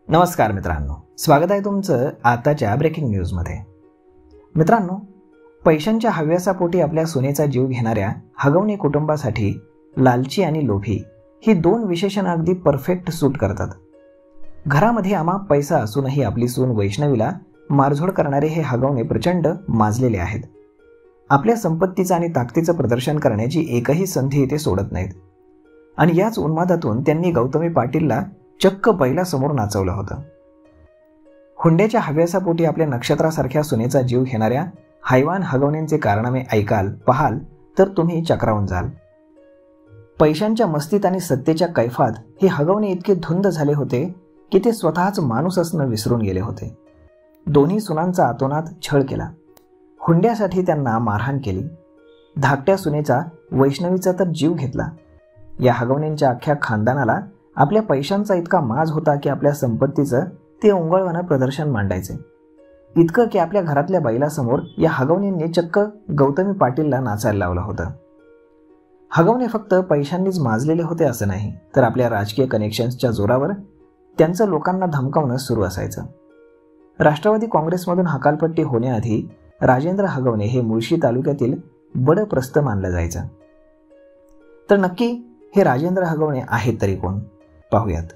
नमस्कार मित्रांनो, स्वागत आहे तुमचं आताच्या ब्रेकिंग न्यूजमध्ये। मित्रांनो, पैशांच्या हव्यासापोटी आपल्या सुनेचा जीव घेणाऱ्या हगवणे कुटुंबासाठी लालची आणि लोभी ही दोन विशेषणं अगदी परफेक्ट सूट करतात। घरामध्ये अमाप पैसा असूनही आपली सून वैष्णवीला मारझोड करणारे हे हगवणे प्रचंड माजलेले आहेत। आपल्या संपत्तीचं आणि ताकदीचं प्रदर्शन करण्याची एकही संधी ते सोडत नाहीत आणि याच उन्मादातून त्यांनी गौतमी पाटीलला चक्क बैलासमोर नाचवलं होतं। हुंड्याच्या हव्यासापोटी आपल्या नक्षत्रासारख्या सुनेचा जीव घेणाऱ्या हैवान हगवण्यांचे कारनामे पाहाल तर तुम्ही चक्रावून जाल। पैशांच्या मस्तीत आणि सत्तेच्या कैफात हे हगवणे इतके धुंद झाले होते की ते स्वतःच माणूस असणं विसरून गेले होते। दोन्ही सुनांचा आतोनात छळ केला, हुंड्यासाठी त्यांना मारहाण केली, धाकट्या सुनेचा वैष्णवीचा तर जीव घेतला। या हगवण्यांच्या अख्ख्या खानदानाला आपल्या पैशांचा इतका माज होता की आपल्या संपत्तीचं ते ओंगळवानं प्रदर्शन मांडायचे, इतकं की आपल्या घरातल्या बैलासमोर या हगवण्यांनी चक्क गौतमी पाटीलला नाचायला लावलं होतं। हगवणे फक्त पैशांनीच माजलेले होते असं नाही, तर आपल्या राजकीय कनेक्शन्सच्या जोरावर त्यांचं लोकांना धमकावणं सुरू असायचं। राष्ट्रवादी काँग्रेसमधून हकालपट्टी होण्याआधी राजेंद्र हगवणे हे मुळशी तालुक्यातील बडप्रस्थ मानलं जायचं। तर नक्की हे राजेंद्र हगवणे आहेत तरी कोण, पाहूयात।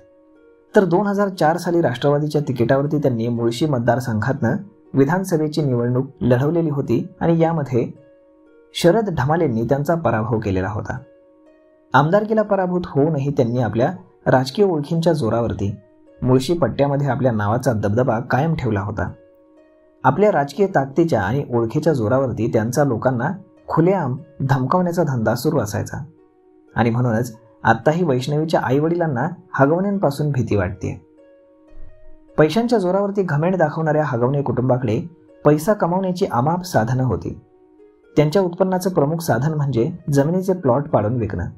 तर 2004 साली राष्ट्रवादीच्या तिकिटावरती त्यांनी मुळशी मतदारसंघातनं विधानसभेची निवडणूक लढवलेली होती आणि यामध्ये शरद ढमालेंनी त्यांचा पराभव केलेला होता। आमदारकीला पराभूत होऊनही त्यांनी आपल्या राजकीय ओळखींच्या जोरावरती मुळशी पट्ट्यामध्ये आपल्या नावाचा दबदबा कायम ठेवला होता। आपल्या राजकीय ताकदीच्या आणि ओळखीच्या जोरावरती त्यांचा लोकांना खुलेआम धमकावण्याचा धंदा सुरू असायचा आणि म्हणूनच आत्ताही वैष्णवीच्या आईवडिलांना हगवण्यांपासून भीती वाटते। पैशांच्या जोरावरती घमेंड दाखवणाऱ्या हगवणे कुटुंबाकडे पैसा कमावण्याची अमाप साधनं होती। त्यांच्या उत्पन्नाचं प्रमुख साधन म्हणजे जमिनीचे प्लॉट पाडून विकणं।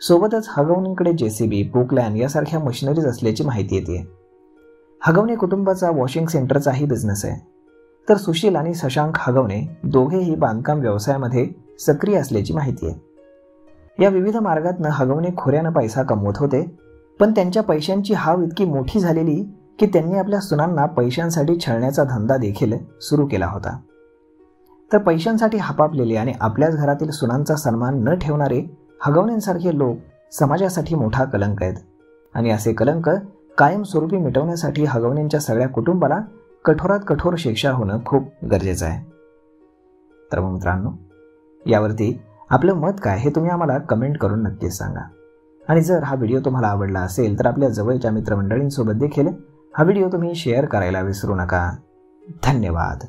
सोबतच हगवणींकडे जेसीबी, पोकलॅन यासारख्या मशिनरीज असल्याची माहिती येते। हगवणे कुटुंबाचा वॉशिंग सेंटरचाही बिझनेस आहे, तर सुशील आणि शशांक हगवणे दोघेही बांधकाम व्यवसायामध्ये सक्रिय असल्याची माहिती आहे। या विविध मार्गातनं हगवणे खोऱ्यानं पैसा कमवत होते, पण त्यांच्या पैशांची हाव इतकी मोठी झालेली की त्यांनी आपल्या सुनांना पैशांसाठी छळण्याचा धंदा देखील सुरू केला होता। तर पैशांसाठी हपापलेले आणि आपल्याच घरातील सुनांचा सन्मान न ठेवणारे हगवण्यांसारखे लोक समाजासाठी मोठा कलंक आहेत आणि असे कलंक कायमस्वरूपी मिटवण्यासाठी हगवण्यांच्या सगळ्या कुटुंबाला कठोरात कठोर शिक्षा होणं खूप गरजेचं आहे। तर मग मित्रांनो, यावरती आपलं मत काय हे तुम्ही आम्हाला कमेंट करून नक्कीच सांगा आणि जर हा व्हिडिओ तुम्हाला आवडला असेल तर आपल्या जवळच्या मित्रमंडळींसोबत देखील हा व्हिडिओ तुम्ही शेअर करायला विसरू नका। धन्यवाद।